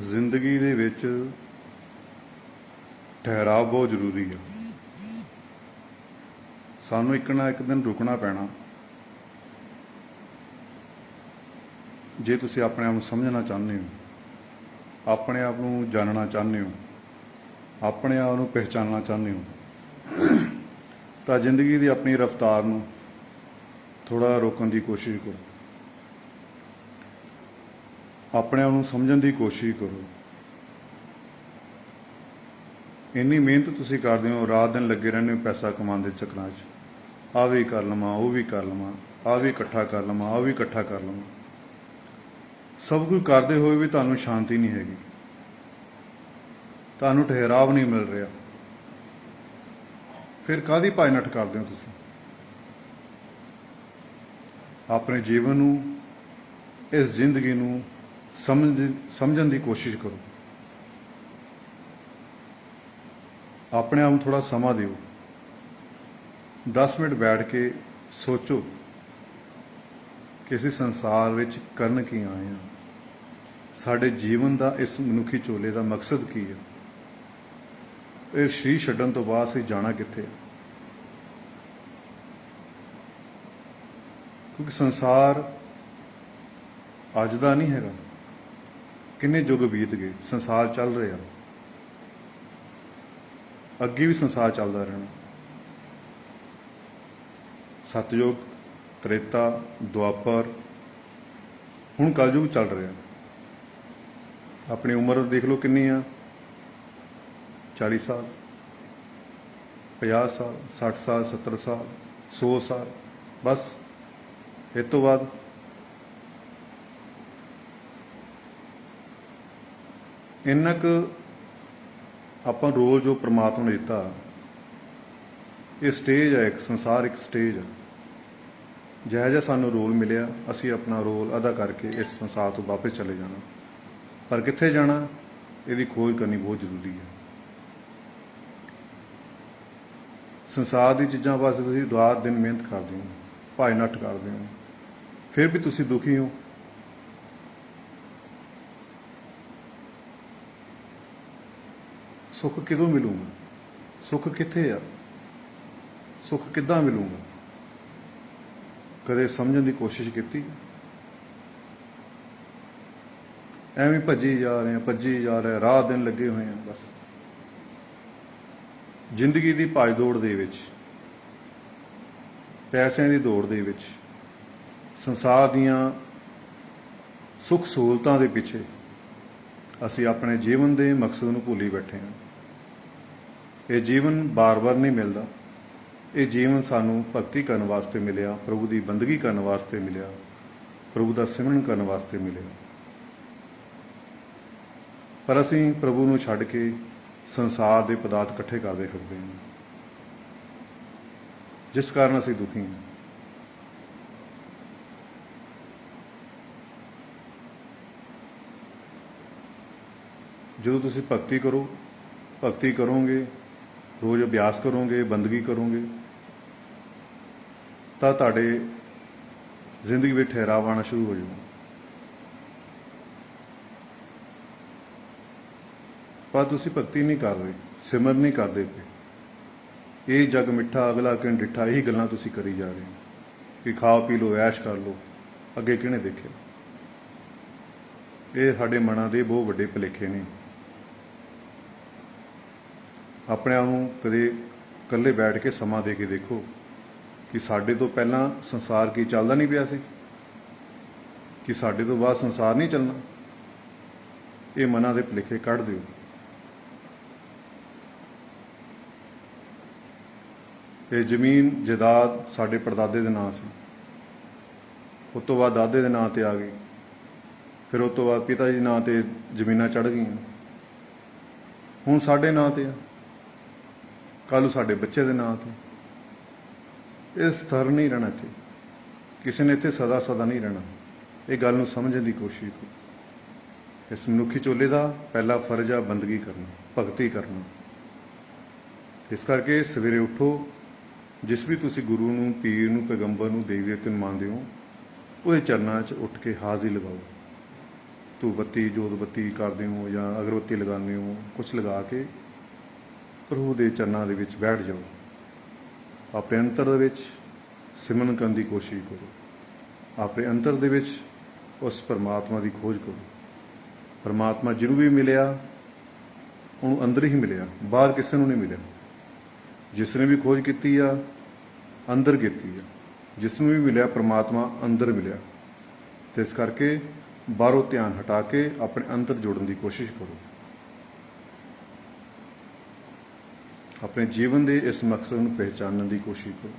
ਜ਼ਿੰਦਗੀ ਦੇ ਵਿੱਚ ਠਹਿਰਾਵ ਬਹੁਤ ਜ਼ਰੂਰੀ ਹੈ। ਸਾਨੂੰ ਇੱਕ ਨਾ ਇੱਕ ਦਿਨ ਰੁਕਣਾ ਪੈਣਾ। ਜੇ ਤੁਸੀਂ ਆਪਣੇ ਆਪ ਨੂੰ ਸਮਝਣਾ ਚਾਹੁੰਦੇ ਹੋ, ਆਪਣੇ ਆਪ ਨੂੰ ਜਾਣਨਾ ਚਾਹੁੰਦੇ ਹੋ, ਆਪਣੇ ਆਪ ਨੂੰ ਪਹਿਚਾਨਣਾ ਚਾਹੁੰਦੇ ਹੋ, ਤਾਂ ਜ਼ਿੰਦਗੀ ਦੀ ਆਪਣੀ ਰਫ਼ਤਾਰ ਨੂੰ ਥੋੜ੍ਹਾ ਰੋਕਣ ਦੀ ਕੋਸ਼ਿਸ਼ ਕਰੋ। ਆਪਣੇ ਆਪ ਨੂੰ ਸਮਝਣ ਦੀ ਕੋਸ਼ਿਸ਼ ਕਰੋ। ਇੰਨੀ ਮਿਹਨਤ ਤੁਸੀਂ ਕਰਦੇ ਹੋ, ਰਾਤ ਦਿਨ ਲੱਗੇ ਰਹਿੰਦੇ ਹੋ ਪੈਸਾ ਕਮਾਉਣ ਦੇ ਚੱਕਰਾਂ 'ਚ, ਆਹ ਵੀ ਕਰ ਲਵਾਂ, ਉਹ ਵੀ ਕਰ ਲਵਾਂ, ਆਹ ਵੀ ਇਕੱਠਾ ਕਰ ਲਵਾਂ, ਆਹ ਵੀ ਇਕੱਠਾ ਕਰ ਲਵਾਂ। ਸਭ ਕੁਝ ਕਰਦੇ ਹੋਏ ਵੀ ਤੁਹਾਨੂੰ ਸ਼ਾਂਤੀ ਨਹੀਂ ਹੈਗੀ, ਤੁਹਾਨੂੰ ਠਹਿਰਾਵ ਨਹੀਂ ਮਿਲ ਰਿਹਾ। ਫਿਰ ਕਾਹਦੀ ਭੱਜ ਨੱਠ ਕਰਦੇ ਹੋ ਤੁਸੀਂ? ਆਪਣੇ ਜੀਵਨ ਨੂੰ, ਇਸ ਜ਼ਿੰਦਗੀ ਨੂੰ ਸਮਝਣ ਦੀ ਕੋਸ਼ਿਸ਼ ਕਰੋ। ਆਪਣੇ ਆਪ ਨੂੰ ਥੋੜ੍ਹਾ ਸਮਾਂ ਦਿਓ। 10 ਮਿੰਟ ਬੈਠ ਕੇ ਸੋਚੋ ਕਿ ਅਸੀਂ ਸੰਸਾਰ ਵਿੱਚ ਕਰਨ ਕੀ ਆਏ ਹਾਂ। ਸਾਡੇ ਜੀਵਨ ਦਾ, ਇਸ ਮਨੁੱਖੀ ਝੋਲੇ ਦਾ ਮਕਸਦ ਕੀ ਹੈ? ਇਹ ਸਰੀਰ ਛੱਡਣ ਤੋਂ ਬਾਅਦ ਅਸੀਂ ਜਾਣਾ ਕਿੱਥੇ ਹੈ? ਕਿਉਂਕਿ ਸੰਸਾਰ ਅੱਜ ਦਾ ਨਹੀਂ ਹੈਗਾ। ਕਿੰਨੇ ਯੁੱਗ ਬੀਤ ਗਏ, ਸੰਸਾਰ ਚੱਲ ਰਿਹਾ, ਅੱਗੇ ਵੀ ਸੰਸਾਰ ਚੱਲਦਾ ਰਹਿਣਾ। ਸਤਯੁਗ, ਤ੍ਰੇਤਾ, ਦੁਆਪਰ, ਹੁਣ ਕਲਯੁਗ ਚੱਲ ਰਿਹਾ। ਆਪਣੀ ਉਮਰ ਦੇਖ ਲਓ ਕਿੰਨੀ ਆ, 40 ਸਾਲ, 50 ਸਾਲ, 60 ਸਾਲ, 70 ਸਾਲ, 100 ਸਾਲ, ਬਸ। ਇਸ ਤੋਂ ਬਾਅਦ ਇੰਨਾ ਕੁ ਆਪਾਂ ਰੋਲ ਜੋ ਪ੍ਰਮਾਤਮਾ ਨੇ ਦਿੱਤਾ, ਇਹ ਸਟੇਜ ਹੈ, ਇੱਕ ਸੰਸਾਰ ਇੱਕ ਸਟੇਜ ਹੈ। ਜਿਹੋ ਜਿਹਾ ਸਾਨੂੰ ਰੋਲ ਮਿਲਿਆ, ਅਸੀਂ ਆਪਣਾ ਰੋਲ ਅਦਾ ਕਰਕੇ ਇਸ ਸੰਸਾਰ ਤੋਂ ਵਾਪਸ ਚਲੇ ਜਾਣਾ। ਪਰ ਕਿੱਥੇ ਜਾਣਾ, ਇਹਦੀ ਖੋਜ ਕਰਨੀ ਬਹੁਤ ਜ਼ਰੂਰੀ ਹੈ। ਸੰਸਾਰ ਦੀ ਚੀਜ਼ਾਂ ਵਾਸਤੇ ਤੁਸੀਂ ਰਾਤ ਦਿਨ ਮਿਹਨਤ ਕਰਦੇ ਹੋ, ਭੱਜ ਨੱਠ ਕਰਦੇ ਹੋ, ਫਿਰ ਵੀ ਤੁਸੀਂ ਦੁਖੀ ਹੋ। ਸੁੱਖ ਕਿਦੋਂ ਮਿਲੂਗਾ? ਸੁੱਖ ਕਿੱਥੇ ਆ? ਸੁੱਖ ਕਿੱਦਾਂ ਮਿਲੂਗਾ? ਕਦੇ ਸਮਝਣ ਦੀ ਕੋਸ਼ਿਸ਼ ਕੀਤੀ? ਐਵੇਂ ਭੱਜੀ ਜਾ ਰਹੇ, ਰਾਤ ਦਿਨ ਲੱਗੇ ਹੋਏ ਆ। ਬਸ ਜ਼ਿੰਦਗੀ ਦੀ ਭੱਜ ਦੌੜ ਦੇ ਵਿੱਚ, ਪੈਸਿਆਂ ਦੀ ਦੌੜ ਦੇ ਵਿੱਚ, ਸੰਸਾਰ ਦੀਆਂ ਸੁੱਖ ਸਹੂਲਤਾਂ ਦੇ ਪਿੱਛੇ ਅਸੀਂ ਆਪਣੇ ਜੀਵਨ ਦੇ ਮਕਸਦ ਨੂੰ ਭੁੱਲੀ ਬੈਠੇ ਹਾਂ। ਇਹ ਜੀਵਨ ਬਾਰ-ਬਾਰ ਨਹੀਂ ਮਿਲਦਾ। ਇਹ ਜੀਵਨ ਸਾਨੂੰ ਭਗਤੀ ਕਰਨ ਵਾਸਤੇ ਮਿਲਿਆ, ਪ੍ਰਭੂ ਦੀ ਬੰਦਗੀ ਕਰਨ ਵਾਸਤੇ ਮਿਲਿਆ, ਪ੍ਰਭੂ ਦਾ ਸਿਮਰਨ ਕਰਨ ਵਾਸਤੇ ਮਿਲਿਆ। ਪਰ ਅਸੀਂ ਪ੍ਰਭੂ ਨੂੰ ਛੱਡ ਕੇ ਸੰਸਾਰ ਦੇ ਪਦਾਰਥ ਇਕੱਠੇ ਕਰਦੇ ਫਿਰਦੇ ਹਾਂ, ਜਿਸ ਕਾਰਨ ਅਸੀਂ ਦੁਖੀ ਹਾਂ। ਜਦੋਂ ਤੁਸੀਂ ਭਗਤੀ ਕਰੋਗੇ, ਰੋਜ਼ ਅਭਿਆਸ ਕਰੋਗੇ, ਬੰਦਗੀ ਕਰੋਗੇ, ਤਾਂ ਤੁਹਾਡੇ ਜ਼ਿੰਦਗੀ ਵਿੱਚ ਠਹਿਰਾਵ ਆਉਣਾ ਸ਼ੁਰੂ ਹੋ ਜਾਊਗਾ। ਪਰ ਤੁਸੀਂ ਭਗਤੀ ਨਹੀਂ ਕਰ ਰਹੇ, ਸਿਮਰਨ ਨਹੀਂ ਕਰਦੇ ਪਏ। ਇਹ ਜਗ ਮਿੱਠਾ ਅਗਲਾ ਕਿਨ ਡਿੱਠਾ, ਇਹੀ ਗੱਲਾਂ ਤੁਸੀਂ ਕਰੀ ਜਾ ਰਹੇ ਹੋ ਕਿ ਖਾਓ ਪੀ ਲਓ, ਐਸ਼ ਕਰ ਲਓ। ਅੱਗੇ ਕਿਹਨੇ ਦੇਖਿਆ? ਇਹ ਸਾਡੇ ਮਨਾਂ ਦੇ ਬਹੁਤ ਵੱਡੇ ਭੁਲੇਖੇ ਨੇ। ਆਪਣੇ ਆਪ ਨੂੰ ਕਦੇ ਇਕੱਲੇ ਬੈਠ ਕੇ ਸਮਾਂ ਦੇ ਕੇ ਦੇਖੋ ਕਿ ਸਾਡੇ ਤੋਂ ਪਹਿਲਾਂ ਸੰਸਾਰ ਕੀ ਚੱਲਦਾ ਨਹੀਂ ਪਿਆ ਸੀ, ਕਿ ਸਾਡੇ ਤੋਂ ਬਾਅਦ ਸੰਸਾਰ ਨਹੀਂ ਚੱਲਣਾ। ਇਹ ਮਨਾਂ ਦੇ ਭੁਲੇਖੇ ਕੱਢ ਦਿਓ। ਇਹ ਜ਼ਮੀਨ ਜਾਇਦਾਦ ਸਾਡੇ ਪੜਦਾਦੇ ਦੇ ਨਾਂ ਸੀ, ਉਸ ਤੋਂ ਬਾਅਦ ਦਾਦੇ ਦੇ ਨਾਂ 'ਤੇ ਆ ਗਈ, ਫਿਰ ਉਸ ਤੋਂ ਬਾਅਦ ਪਿਤਾ ਜੀ ਦੇ ਨਾਂ 'ਤੇ ਜ਼ਮੀਨਾਂ ਚੜ੍ਹ ਗਈਆਂ, ਹੁਣ ਸਾਡੇ ਨਾਂ 'ਤੇ ਆ, ਕੱਲ੍ਹ ਨੂੰ ਸਾਡੇ ਬੱਚੇ ਦੇ ਨਾਂ 'ਤੇ। ਇਹ ਸਥਿਰ ਨਹੀਂ ਰਹਿਣਾ ਇੱਥੇ, ਕਿਸੇ ਨੇ ਇੱਥੇ ਸਦਾ ਨਹੀਂ ਰਹਿਣਾ। ਇਹ ਗੱਲ ਨੂੰ ਸਮਝਣ ਦੀ ਕੋਸ਼ਿਸ਼ ਕਰੋ। ਇਸ ਮਨੁੱਖੀ ਝੋਲੇ ਦਾ ਪਹਿਲਾ ਫਰਜ਼ ਆ ਬੰਦਗੀ ਕਰਨਾ, ਭਗਤੀ ਕਰਨਾ। ਇਸ ਕਰਕੇ ਸਵੇਰੇ ਉੱਠੋ, ਜਿਸ ਵੀ ਤੁਸੀਂ ਗੁਰੂ ਨੂੰ, ਪੀਰ ਨੂੰ, ਪੈਗੰਬਰ ਨੂੰ, ਦੇਵੀ ਦੇਵਤੇ ਨੂੰ ਮੰਨਦੇ ਹੋ, ਉਹਦੇ ਚਰਨਾਂ 'ਚ ਉੱਠ ਕੇ ਹਾਜ਼ਰੀ ਲਗਾਓ। ਧੂਪ ਬੱਤੀ ਜੋਤ ਬੱਤੀ ਕਰਦੇ ਹੋ ਜਾਂ ਅਗਰਬੱਤੀ ਲਗਾਉਂਦੇ ਹੋ, ਕੁਛ ਲਗਾ ਕੇ ਪ੍ਰਭੂ ਦੇ ਚਰਨਾਂ ਦੇ ਵਿੱਚ ਬੈਠ ਜਾਓ। ਆਪਣੇ ਅੰਤਰ ਦੇ ਵਿੱਚ ਸਿਮਰਨ ਕਰਨ ਦੀ ਕੋਸ਼ਿਸ਼ ਕਰੋ। ਆਪਣੇ ਅੰਤਰ ਦੇ ਵਿੱਚ ਉਸ ਪਰਮਾਤਮਾ ਦੀ ਖੋਜ ਕਰੋ। ਪਰਮਾਤਮਾ ਜਿਹਨੂੰ ਵੀ ਮਿਲਿਆ ਉਹਨੂੰ ਅੰਦਰ ਹੀ ਮਿਲਿਆ, ਬਾਹਰ ਕਿਸੇ ਨੂੰ ਨਹੀਂ ਮਿਲਿਆ। ਜਿਸ ਨੇ ਵੀ ਖੋਜ ਕੀਤੀ ਆ ਅੰਦਰ ਕੀਤੀ ਆ। ਜਿਸ ਨੂੰ ਵੀ ਮਿਲਿਆ ਪਰਮਾਤਮਾ ਅੰਦਰ ਮਿਲਿਆ। ਤੇ ਇਸ ਕਰਕੇ ਬਾਹਰੋਂ ਧਿਆਨ ਹਟਾ ਕੇ ਆਪਣੇ ਅੰਦਰ ਜੋੜਨ ਦੀ ਕੋਸ਼ਿਸ਼ ਕਰੋ। ਆਪਣੇ ਜੀਵਨ ਦੇ ਇਸ ਮਕਸਦ ਨੂੰ ਪਹਿਚਾਨਣ ਦੀ ਕੋਸ਼ਿਸ਼ ਕਰੋ।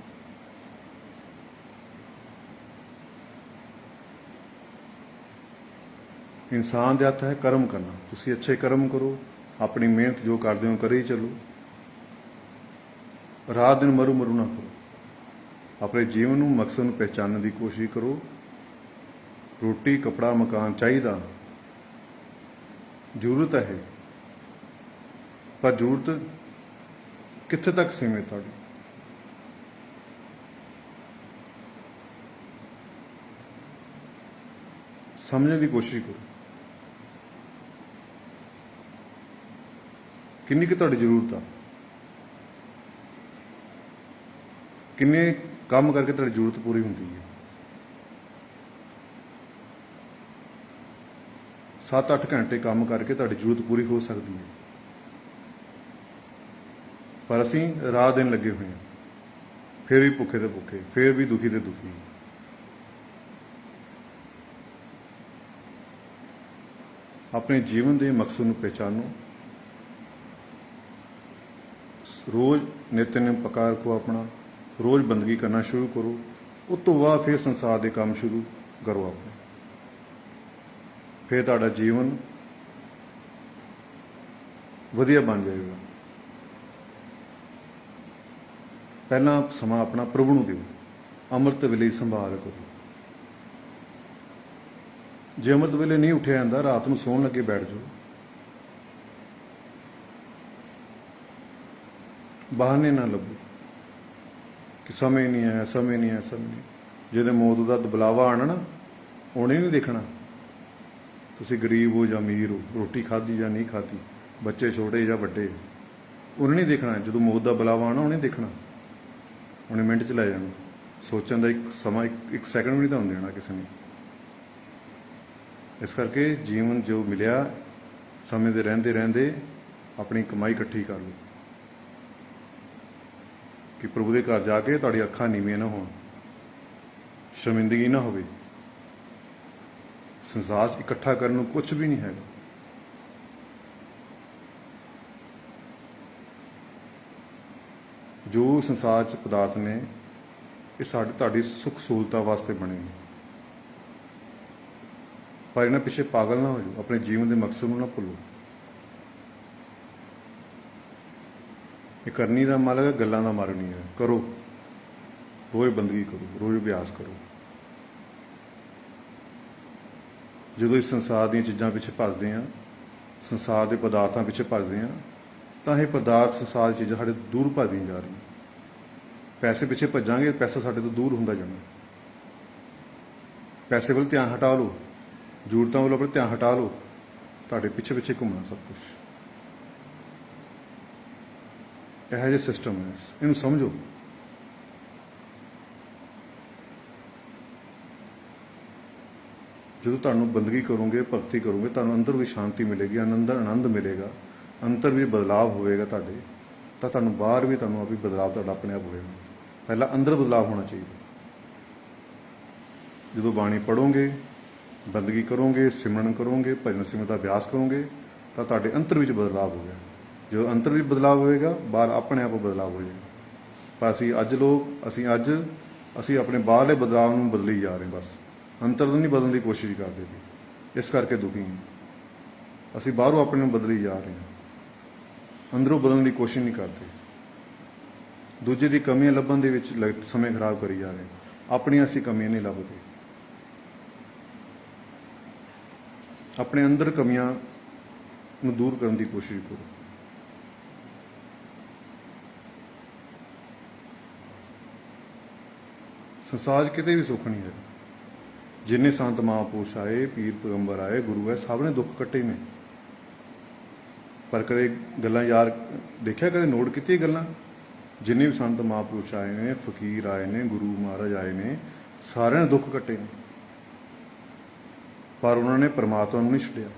ਇਨਸਾਨ ਦੇ ਹੱਥ ਹੈ ਕਰਮ ਕਰਨਾ। ਤੁਸੀਂ ਅੱਛੇ ਕਰਮ ਕਰੋ, ਆਪਣੀ ਮਿਹਨਤ ਜੋ ਕਰਦੇ ਹੋ ਕਰੀ ਚੱਲੋ। ਰਾਤ ਦਿਨ ਮਰੂ ਮਰੂ ਨਾ ਕਰੋ। ਆਪਣੇ ਜੀਵਨ ਨੂੰ ਮਕਸਦ ਨੂੰ ਪਹਿਚਾਨਣ ਦੀ ਕੋਸ਼ਿਸ਼ ਕਰੋ। ਰੋਟੀ ਕਪੜਾ ਮਕਾਨ ਚਾਹੀਦਾ, ਜ਼ਰੂਰਤ ਹੈ, ਪਰ ਜ਼ਰੂਰਤ ਕਿੱਥੇ ਤੱਕ ਸੀਮਿਤ ਤੁਹਾਡੀ? ਸਮਝਣ ਦੀ ਕੋਸ਼ਿਸ਼ ਕਰੋ। ਕਿੰਨੀ ਕੁ ਤੁਹਾਡੀ ਜ਼ਰੂਰਤ ਆ? ਕਿੰਨੇ ਕੰਮ ਕਰਕੇ ਤੁਹਾਡੀ ਜ਼ਰੂਰਤ ਪੂਰੀ ਹੁੰਦੀ ਹੈ? 7-8 ਘੰਟੇ ਕੰਮ ਕਰਕੇ ਤੁਹਾਡੀ ਜ਼ਰੂਰਤ ਪੂਰੀ ਹੋ ਸਕਦੀ ਹੈ, ਪਰ ਅਸੀਂ ਰਾਤ ਦਿਨ ਲੱਗੇ ਹੋਏ ਹਾਂ, ਫਿਰ ਵੀ ਭੁੱਖੇ ਤੇ ਭੁੱਖੇ, ਫਿਰ ਵੀ ਦੁਖੀ ਤੇ ਦੁਖੀ। ਆਪਣੇ ਜੀਵਨ ਦੇ ਮਕਸਦ ਨੂੰ ਪਹਿਚਾਨੋ। ਰੋਜ਼ ਨਿਤਨੇਮ ਪੱਕਾ ਰੱਖੋ ਆਪਣਾ। ਰੋਜ਼ ਬੰਦਗੀ ਕਰਨਾ ਸ਼ੁਰੂ ਕਰੋ। ਉਸ ਤੋਂ ਬਾਅਦ ਫਿਰ ਸੰਸਾਰ ਦੇ ਕੰਮ ਸ਼ੁਰੂ ਕਰੋ ਆਪਣੇ। ਫਿਰ ਤੁਹਾਡਾ ਜੀਵਨ ਵਧੀਆ ਬਣ ਜਾਏਗਾ। ਪਹਿਲਾਂ ਸਮਾਂ ਆਪਣਾ ਪ੍ਰਭੂ ਨੂੰ ਦਿਓ। ਅੰਮ੍ਰਿਤ ਵੇਲੇ ਸੰਭਾਲ ਕਰੋ। ਜੇ ਅੰਮ੍ਰਿਤ ਵੇਲੇ ਨਹੀਂ ਉੱਠਿਆ ਜਾਂਦਾ, ਰਾਤ ਨੂੰ ਸੌਣ ਲੱਗੇ ਬੈਠ ਜਾਓ। ਬਹਾਨੇ ਨਾ ਲੱਭੋ ਕਿ ਸਮੇਂ ਨਹੀਂ ਆਇਆ, ਸਮੇਂ ਨਹੀਂ ਆਇਆ, ਸਮੇਂ ਨਹੀਂ। ਜਿਹਦੇ ਮੌਤ ਦਾ ਬੁਲਾਵਾ ਆਉਣਾ ਨਾ, ਉਹਨੇ ਨਹੀਂ ਦੇਖਣਾ ਤੁਸੀਂ ਗਰੀਬ ਹੋ ਜਾਂ ਅਮੀਰ ਹੋ, ਰੋਟੀ ਖਾਧੀ ਜਾਂ ਨਹੀਂ ਖਾਧੀ, ਬੱਚੇ ਛੋਟੇ ਜਾਂ ਵੱਡੇ, ਉਹਨੇ ਨਹੀਂ ਦੇਖਣਾ। ਜਦੋਂ ਮੌਤ ਦਾ ਬੁਲਾਵਾ ਆਉਣਾ ਉਹਨੇ ਦੇਖਣਾ। ਉਹਨੇ ਮਿੰਟ 'ਚ ਲੈ ਜਾਣਾ। ਸੋਚਣ ਦਾ ਇੱਕ ਸਮਾਂ, ਇੱਕ ਸੈਕਿੰਡ ਵੀ ਨਹੀਂ ਤੁਹਾਨੂੰ ਦੇਣਾ ਕਿਸੇ ਨੇ। ਇਸ ਕਰਕੇ ਜੀਵਨ ਜੋ ਮਿਲਿਆ, ਸਮੇਂ ਦੇ ਰਹਿੰਦੇ ਰਹਿੰਦੇ ਆਪਣੀ ਕਮਾਈ ਇਕੱਠੀ ਕਰ ਲਓ ਕਿ ਪ੍ਰਭੂ ਦੇ ਘਰ ਜਾ ਕੇ ਤੁਹਾਡੀ ਅੱਖਾਂ ਨੀਵੀਆਂ ਨਾ ਹੋਣ, ਸ਼ਰਮਿੰਦਗੀ ਨਾ ਹੋਵੇ। ਸੰਸਾਰ 'ਚ ਇਕੱਠਾ ਕਰਨ ਨੂੰ ਕੁਝ ਵੀ ਨਹੀਂ ਹੈਗਾ। ਜੋ ਸੰਸਾਰ 'ਚ ਪਦਾਰਥ ਨੇ, ਇਹ ਤੁਹਾਡੀ ਸੁੱਖ ਸਹੂਲਤਾਂ ਵਾਸਤੇ ਬਣੇ ਨੇ, ਪਰ ਇਹਨਾਂ ਪਿੱਛੇ ਪਾਗਲ ਨਾ ਹੋ ਜਾਓ। ਆਪਣੇ ਜੀਵਨ ਦੇ ਮਕਸਦ ਨੂੰ ਨਾ ਭੁੱਲੋ। ਇਹ ਕਰਨੀ ਦਾ ਮਾਲਕ ਹੈ, ਗੱਲਾਂ ਦਾ ਮਾਲਕ ਨਹੀਂ ਹੈ। ਕਰੋ, ਰੋਜ਼ ਬੰਦਗੀ ਕਰੋ, ਰੋਜ਼ ਅਭਿਆਸ ਕਰੋ। ਜਦੋਂ ਇਸ ਸੰਸਾਰ ਦੀਆਂ ਚੀਜ਼ਾਂ ਪਿੱਛੇ ਭੱਜਦੇ ਹਾਂ, ਸੰਸਾਰ ਦੇ ਪਦਾਰਥਾਂ ਪਿੱਛੇ ਭੱਜਦੇ ਹਾਂ, ਤਾਂ ਇਹ ਪਦਾਰਥ, ਸੰਸਾਰ ਦੀ ਚੀਜ਼ਾਂ ਸਾਡੇ ਦੂਰ ਭੱਜਦੀਆਂ ਜਾ ਰਹੀਆਂ। ਪੈਸੇ ਪਿੱਛੇ ਭੱਜਾਂਗੇ, ਪੈਸਾ ਸਾਡੇ ਤੋਂ ਦੂਰ ਹੁੰਦਾ ਜਾਣਾ। ਪੈਸੇ ਵੱਲ ਧਿਆਨ ਹਟਾ ਲਓ, ਜ਼ਰੂਰਤਾਂ ਵੱਲ ਆਪਣਾ ਧਿਆਨ ਹਟਾ ਲਓ, ਤੁਹਾਡੇ ਪਿੱਛੇ ਪਿੱਛੇ ਘੁੰਮਣਾ ਸਭ ਕੁਛ। ਇਹੋ ਜਿਹਾ ਸਿਸਟਮ ਹੈ, ਇਹਨੂੰ ਸਮਝੋ। ਜਦੋਂ ਤੁਹਾਨੂੰ ਬੰਦਗੀ ਕਰੋਗੇ, ਭਗਤੀ ਕਰੋਗੇ, ਤੁਹਾਨੂੰ ਅੰਦਰ ਵੀ ਸ਼ਾਂਤੀ ਮਿਲੇਗੀ, ਆਨੰਦ ਮਿਲੇਗਾ, ਅੰਦਰ ਵੀ ਬਦਲਾਵ ਹੋਵੇਗਾ ਤੁਹਾਡੇ, ਤਾਂ ਤੁਹਾਨੂੰ ਬਾਹਰ ਵੀ ਤੁਹਾਨੂੰ ਆਪੀ ਬਦਲਾਵ ਤੁਹਾਡਾ ਆਪਣੇ ਆਪ ਹੋਵੇਗਾ। ਪਹਿਲਾਂ ਅੰਦਰ ਬਦਲਾਵ ਹੋਣਾ ਚਾਹੀਦਾ। ਜਦੋਂ ਬਾਣੀ ਪੜ੍ਹੋਗੇ, ਬੰਦਗੀ ਕਰੋਗੇ, ਸਿਮਰਨ ਕਰੋਗੇ, ਭਜਨ ਸਿਮਰਨ ਦਾ ਅਭਿਆਸ ਕਰੋਗੇ, ਤਾਂ ਤੁਹਾਡੇ ਅੰਤਰ ਵਿੱਚ ਬਦਲਾਵ ਹੋਵੇਗਾ। ਜਦੋਂ ਅੰਤਰ ਵਿੱਚ ਬਦਲਾਵ ਹੋਵੇਗਾ, ਬਾਹਰ ਆਪਣੇ ਆਪ ਬਦਲਾਵ ਹੋ ਜਾਏਗਾ। ਪਰ ਅਸੀਂ ਆਪਣੇ ਬਾਹਰਲੇ ਬਦਲਾਵ ਨੂੰ ਬਦਲੀ ਜਾ ਰਹੇ, ਬਸ ਅੰਤਰ ਨੂੰ ਨਹੀਂ ਬਦਲਣ ਦੀ ਕੋਸ਼ਿਸ਼ ਕਰਦੇ ਪਏ। ਇਸ ਕਰਕੇ ਦੁਖੀ ਹਾਂ। ਅਸੀਂ ਬਾਹਰੋਂ ਆਪਣੇ ਨੂੰ ਬਦਲੀ ਜਾ ਰਹੇ ਹਾਂ, ਅੰਦਰੋਂ ਬਦਲਣ ਦੀ ਕੋਸ਼ਿਸ਼ ਨਹੀਂ ਕਰਦੇ। ਦੂਜੇ ਦੀ ਕਮੀਆਂ ਲੱਭਣ ਦੇ ਵਿੱਚ ਸਮੇਂ ਖਰਾਬ ਕਰੀ ਜਾ ਰਹੇ ਹਾਂ, ਆਪਣੀਆਂ ਅਸੀਂ ਕਮੀਆਂ ਨਹੀਂ ਲੱਭਦੇ। ਆਪਣੇ ਅੰਦਰ ਕਮੀਆਂ ਨੂੰ ਦੂਰ ਕਰਨ ਦੀ ਕੋਸ਼ਿਸ਼ ਕਰੋ। ਸੰਸਾਰ ਕਿਤੇ ਵੀ ਸੁੱਖ ਨਹੀਂ ਹੈ। जिन्ने संत महापुरुष आए, पीर पैगंबर आए, गुरु है, सब ने दुख कट्टे ने। पर कदे गल्लां यार देखिया, कदे नोट कीती गल्लां? जिन्ने भी संत महापुरुष आए ने, फकीर आए ने, गुरु महाराज आए ने, सारे ने दुख कट्टे ने, पर उन्होंने परमात्मा नूं नहीं छड्डिया।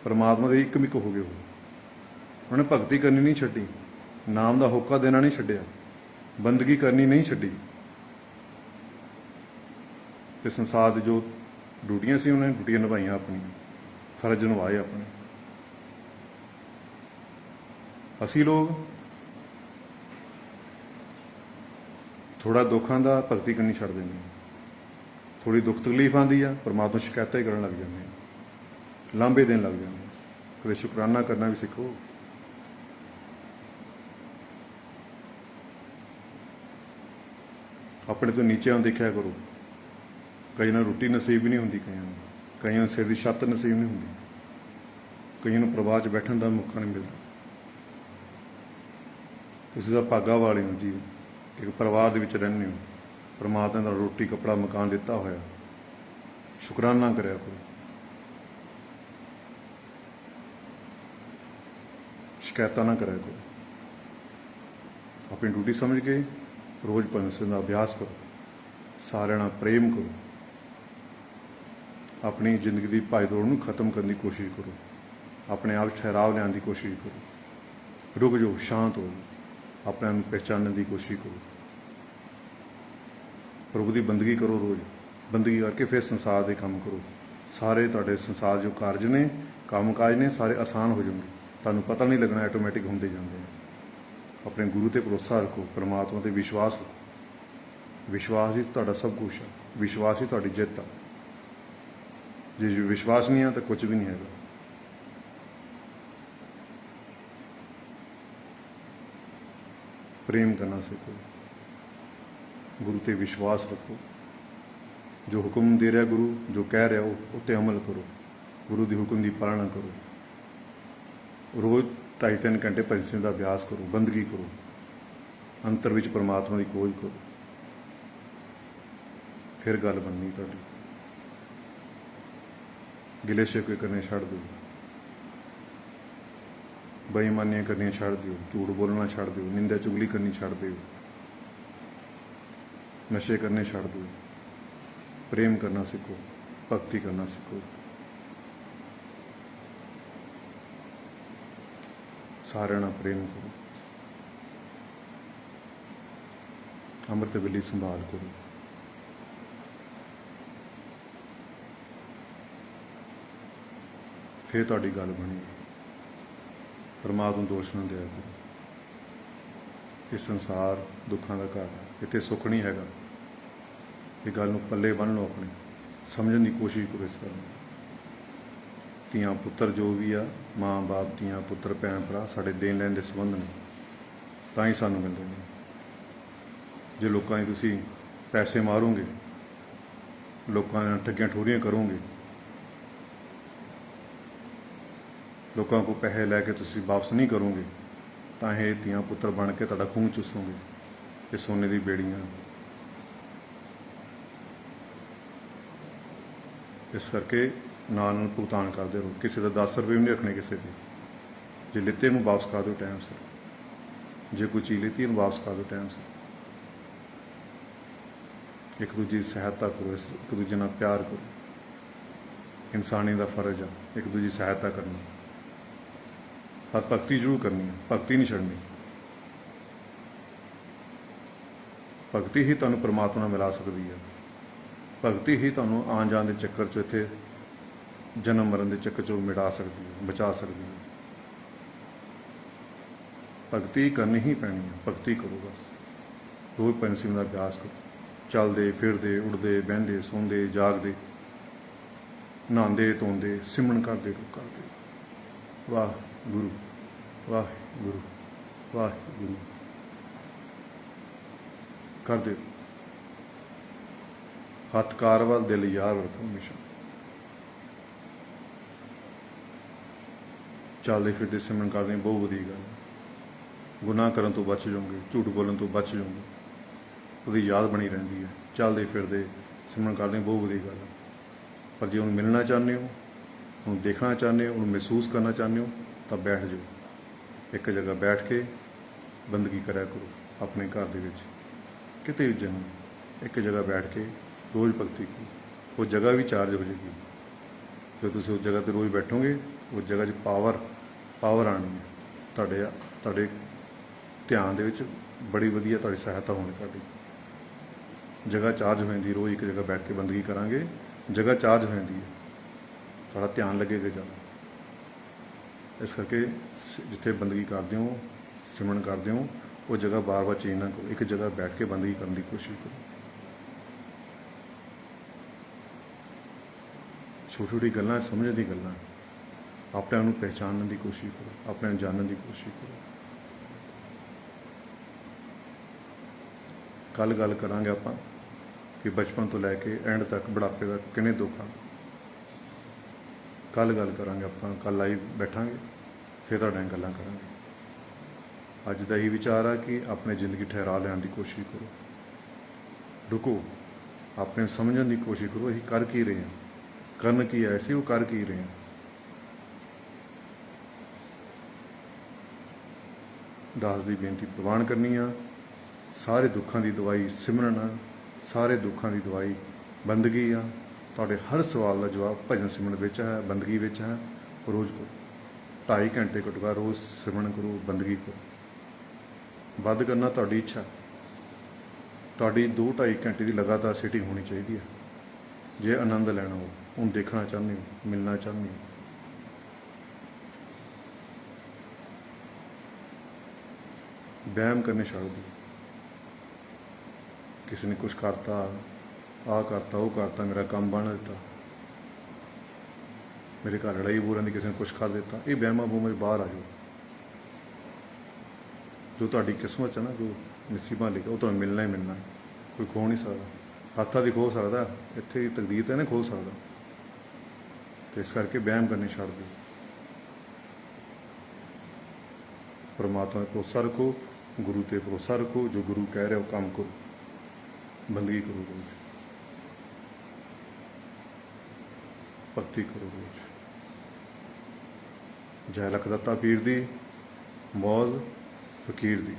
परमात्मा दे इकमिक हो गए। उन्होंने भगती करनी नहीं छड्डी, नाम का होका देना नहीं छड्डिया, बंदगी करनी नहीं छड्डी, ते संसार दी जो ड्यूटियां सी उन्होंने ड्यूटियां निभाइयां, अपनी फर्ज निभाए अपने। असी लोग थोड़ा दुखां दा भगती करनी छड्ड देंगे, थोड़ी दुख तकलीफ आती है, परमात्मा शिकायतां ही करन लग जाते हैं, लांभे देन लग जाते हैं। कदे शुकराना करना भी सीखो। अपने तो नीचे देखा करो। कई रोटी नसीब भी नहीं होंगी, कई सिर की छत्त नसीब नहीं होंगी, कई प्रवाह च बैठन का मौका नहीं मिलता। तुसीं तां भागा वाले हो जी, एक परिवार दे विच रहंदे हो, परमात्मा ने रोटी कपड़ा मकान दिता होया, शुकराना करिया करो। शिकायत ना करिया करो। अपनी ड्यूटी समझ के रोज़ भजन संत का अभ्यास करो, सारिਆਂ ਨਾਲ प्रेम करो, अपनी जिंदगी की भाई दौड़ नूं खत्म करने की कोशिश करो, अपने आप ठहराव लियाने की कोशिश करो, रुक जाओ, शांत हो जाओ, अपने आप नूं पहचानने की कोशिश करो, प्रभु की बंदगी करो, रोज़ बंदगी करके फिर संसार के काम करो। सारे तुहाडे संसार जो कारज ने, काम काज ने, सारे आसान हो जाएंगे, तुहानूं पता नहीं लगना, ऑटोमैटिक होंदे जांदे हैं। अपने गुरु ते भरोसा रखो, परमात्मा ते विश्वास रखो। विश्वास ही तुहाडा सब कुछ है, विश्वास ही तुहाडी जित है। जे विश्वास नहीं है तो कुछ भी नहीं है। प्रेम करना सीखो, गुरु ते विश्वास रखो। जो हुक्म दे रहा गुरु, जो कह रहा हो उत्ते अमल करो, गुरु के हुक्म की पालना करो। रोज़ 2.5-3 घंटे भजन संत का अभ्यास करो, बंदगी करो, अंतर विच परमात्मा की खोज करो, फिर गल बननी तुहाडी। गिले शिकवे करने छड्ड दो, बेईमानियां करनियां छड्ड दिओ, झूठ बोलना छड्ड दिओ, निंदा चुगली करनी छड्ड दिओ, नशे करने छड्ड दिओ, प्रेम करना सीखो, भक्ति करना सीखो। सारिਆਂ ਨਾਲ प्रेम करो, अमृत वेले संभाल करो। फिर तुहाडी गल बनेगी। परमात्मा नूं दोष ना दिया करो। ये संसार दुखों का घर है, इत्थे सुख नहीं हैगा। ये गल नूं पल्ले बन लो, अपने समझने की कोशिश करो। इस गल ਧੀਆਂ पुत्र जो भी आ, माँ बाप, ਧੀਆਂ पुत्र, भैन भरा, साढ़े देन लैन के संबंध ने, तां ही सानूं मिलदे ने। जे लोकां दी तुसीं पैसे मारोगे, लोकां नाल ठगियां ठोरियां करोगे, लोगों को पैसे लैके तुसीं वापस नहीं करोगे, तो ये ਧੀਆਂ पुत्र बन के तुहाडा खून चूसोगे। ये सोने की बेड़ियां। इस करके नाल भुगतान करते रहो। किसी का 10 रुपये भी नहीं रखने किसी के। जे लिते नूं वापस कर दो टाइम से, जे कोई चीज़ लीती नूं वापस कर दो टाइम से। एक दूजे की सहायता करो, एक दूजे नाल प्यार करो। इंसानी का फर्ज है एक दूजे की सहायता करना, पर भगती जरूर करनी है, भगती नहीं छड्डनी। भगती ही तुहानूं परमात्मा नाल मिला सकती है। भगती ही तुहानूं आन जान के चक्कर चो, इत्थे जन्म मरण के चक्कर चो मिटा सकती है, बचा सकती है। भगती करनी ही पैनी है। भगती करो बस, रोज़ भजन संत का अभ्यास करो। चलते फिरते, उड़ते, बहते, सौंदे, जागते, नहाते धोंदे, सिमरन करते करते, वाह गुरु वाह गुरु वाह गुरु करते। हथ कार वाल, दिल यार रखो हमेशा। चलते फिरते सिमरन करते बहुत वधिया गल। गुनाह करन तो बच जाओगे, झूठ बोलन तो बच जाओगे, उसकी याद बनी रहती है। चलते फिरते ਸਿਮਰਨ ਕਰਦੇ ਹੋ, ਬਹੁਤ ਵਧੀਆ ਗੱਲ ਹੈ। ਪਰ ਜੇ ਉਹਨੂੰ ਮਿਲਣਾ ਚਾਹੁੰਦੇ ਹੋ, ਉਹਨੂੰ ਦੇਖਣਾ ਚਾਹੁੰਦੇ ਹੋ, ਉਹਨੂੰ ਮਹਿਸੂਸ ਕਰਨਾ ਚਾਹੁੰਦੇ ਹੋ, ਤਾਂ ਬੈਠ ਜਾਓ। ਇੱਕ ਜਗ੍ਹਾ ਬੈਠ ਕੇ ਬੰਦਗੀ ਕਰਿਆ ਕਰੋ ਆਪਣੇ ਘਰ ਦੇ ਵਿੱਚ, ਕਿਤੇ ਵੀ ਜਾਣਾ, ਇੱਕ ਜਗ੍ਹਾ ਬੈਠ ਕੇ ਰੋਜ਼ ਭਗਤੀ ਕਰੋ। ਉਹ ਜਗ੍ਹਾ ਵੀ ਚਾਰਜ ਹੋ ਜਾਏਗੀ। ਜਦੋਂ ਤੁਸੀਂ ਉਸ ਜਗ੍ਹਾ 'ਤੇ ਰੋਜ਼ ਬੈਠੋਗੇ, ਉਸ ਜਗ੍ਹਾ 'ਚ ਪਾਵਰ ਆਉਣੀ ਹੈ। ਤੁਹਾਡੇ ਧਿਆਨ ਦੇ ਵਿੱਚ ਬੜੀ ਵਧੀਆ ਤੁਹਾਡੀ ਸਹਾਇਤਾ ਹੋਣੀ। ਤੁਹਾਡੀ ਜਗ੍ਹਾ ਚਾਰਜ ਹੋ ਜਾਂਦੀ, ਰੋਜ਼ ਇੱਕ ਜਗ੍ਹਾ ਬੈਠ ਕੇ ਬੰਦਗੀ ਕਰਾਂਗੇ, ਜਗ੍ਹਾ ਚਾਰਜ ਹੋ ਜਾਂਦੀ ਹੈ, ਤੁਹਾਡਾ ਧਿਆਨ ਲੱਗੇਗਾ ਜ਼ਿਆਦਾ। ਇਸ ਕਰਕੇ ਜਿੱਥੇ ਬੰਦਗੀ ਕਰਦੇ ਹੋ, ਸਿਮਰਨ ਕਰਦੇ ਹੋ, ਉਹ ਜਗ੍ਹਾ ਬਾਰ-ਬਾਰ ਚੇਂਜ ਨਾ ਕਰੋ। ਇੱਕ ਜਗ੍ਹਾ ਬੈਠ ਕੇ ਬੰਦਗੀ ਕਰਨ ਦੀ ਕੋਸ਼ਿਸ਼ ਕਰੋ। ਛੋਟੀ ਛੋਟੀ ਗੱਲਾਂ ਸਮਝਣ ਦੀ ਗੱਲਾਂ, ਆਪਣੇ ਆਪ ਨੂੰ ਪਹਿਚਾਨਣ ਦੀ ਕੋਸ਼ਿਸ਼ ਕਰੋ, ਆਪਣੇ ਨੂੰ ਜਾਣਨ ਦੀ ਕੋਸ਼ਿਸ਼ ਕਰੋ। ਕੱਲ੍ਹ ਗੱਲ ਕਰਾਂਗੇ ਆਪਾਂ ਕਿ ਬਚਪਨ ਤੋਂ ਲੈ ਕੇ ਐਂਡ ਤੱਕ ਬੁਢਾਪੇ ਤੱਕ ਕਿੰਨੇ ਦੁੱਖ ਹਨ। ਕੱਲ੍ਹ ਗੱਲ ਕਰਾਂਗੇ ਆਪਾਂ, ਕੱਲ੍ਹ ਲਾਈਵ ਬੈਠਾਂਗੇ, ਫਿਰ ਤੁਹਾਡੇ ਨਾਲ ਗੱਲਾਂ ਕਰਾਂਗੇ। ਅੱਜ ਦਾ ਇਹ ਵਿਚਾਰ ਆ ਕਿ ਆਪਣੀ ਜ਼ਿੰਦਗੀ ਠਹਿਰਾ ਲੈਣ ਦੀ ਕੋਸ਼ਿਸ਼ ਕਰੋ। ਰੁਕੋ, ਆਪਣੇ ਨੂੰ ਸਮਝਣ ਦੀ ਕੋਸ਼ਿਸ਼ ਕਰੋ, ਅਸੀਂ ਕਰ ਕੀ ਰਹੇ ਹਾਂ, ਕਰਨ ਕੀ ਆਏ ਸੀ, ਉਹ ਕਰ ਕੀ ਰਹੇ ਹਾਂ। ਦਾਸ ਦੀ ਬੇਨਤੀ ਪ੍ਰਵਾਨ ਕਰਨੀ ਆ। ਸਾਰੇ ਦੁੱਖਾਂ ਦੀ ਦਵਾਈ ਸਿਮਰਨ ਆ, ਸਾਰੇ ਦੁੱਖਾਂ ਦੀ ਦਵਾਈ ਬੰਦਗੀ ਆ। ਤੁਹਾਡੇ ਹਰ ਸਵਾਲ ਦਾ ਜਵਾਬ ਭਜਨ ਸਿਮਰਨ ਵਿੱਚ ਹੈ, ਬੰਦਗੀ ਵਿੱਚ ਹੈ। ਰੋਜ਼ ਕਰੋ, 2.5 ਘੰਟੇ ਘੱਟੋ ਘੱਟ ਰੋਜ਼ ਸਿਮਰਨ ਕਰੋ, ਬੰਦਗੀ ਕਰੋ। ਵੱਧ ਕਰਨਾ ਤੁਹਾਡੀ ਇੱਛਾ। ਤੁਹਾਡੀ 2-2.5 ਘੰਟੇ ਦੀ ਲਗਾਤਾਰ ਸਿਟਿੰਗ ਹੋਣੀ ਚਾਹੀਦੀ ਹੈ। ਜੇ ਆਨੰਦ ਲੈਣਾ ਹੋ, ਉਹਨੂੰ ਦੇਖਣਾ ਚਾਹੁੰਦੇ ਹੋ, ਮਿਲਣਾ ਚਾਹੁੰਦੇ ਹੋ। ਵਹਿਮ ਕਰਨੇ ਛੱਡ ਦਿਓ। ਕਿਸੇ ਨੇ ਕੁਛ ਕਰਤਾ, ਆਹ ਕਰਤਾ, ਉਹ ਕਰਤਾ, ਮੇਰਾ ਕੰਮ ਬਣ ਦਿੱਤਾ, ਮੇਰੇ ਘਰ ਲੜਾਈ ਬੋਲਾਂ ਦੀ, ਕਿਸੇ ਨੇ ਕੁਛ ਕਰ ਦਿੱਤਾ, ਇਹ ਵਹਿਮਾਂ ਬੂਮਾਂ 'ਚ ਬਾਹਰ ਆ ਜਾਓ। ਜੋ ਤੁਹਾਡੀ ਕਿਸਮਤ 'ਚ ਨਾ, ਜੋ ਨਸੀਬਾਂ ਲਿਖਿਆ, ਉਹ ਤੁਹਾਨੂੰ ਮਿਲਣਾ ਹੀ ਮਿਲਣਾ, ਕੋਈ ਖੋ ਨਹੀਂ ਸਕਦਾ। ਹੱਥਾਂ ਦੀ ਖੋ ਸਕਦਾ, ਇੱਥੇ ਤਕਦੀਰ ਤਾਂ ਨਹੀਂ ਖੋ ਸਕਦਾ। ਤੇ ਇਸ ਕਰਕੇ ਵਹਿਮ ਕਰਨੇ ਛੱਡ ਦਿਓ। ਪਰਮਾਤਮਾ 'ਤੇ ਭਰੋਸਾ ਰੱਖੋ, ਗੁਰੂ 'ਤੇ ਭਰੋਸਾ ਰੱਖੋ। ਜੋ ਗੁਰੂ ਕਹਿ ਰਿਹਾ ਉਹ ਕੰਮ ਕਰੋ, ਬੰਦਗੀ ਕਰੋ, ਰੋਜ਼ ਭਗਤੀ ਕਰੋ ਰੋਜ਼। ਜੈ ਲਖ ਦੱਤਾ ਪੀਰ ਦੀ, ਮੌਜ ਫਕੀਰ ਦੀ।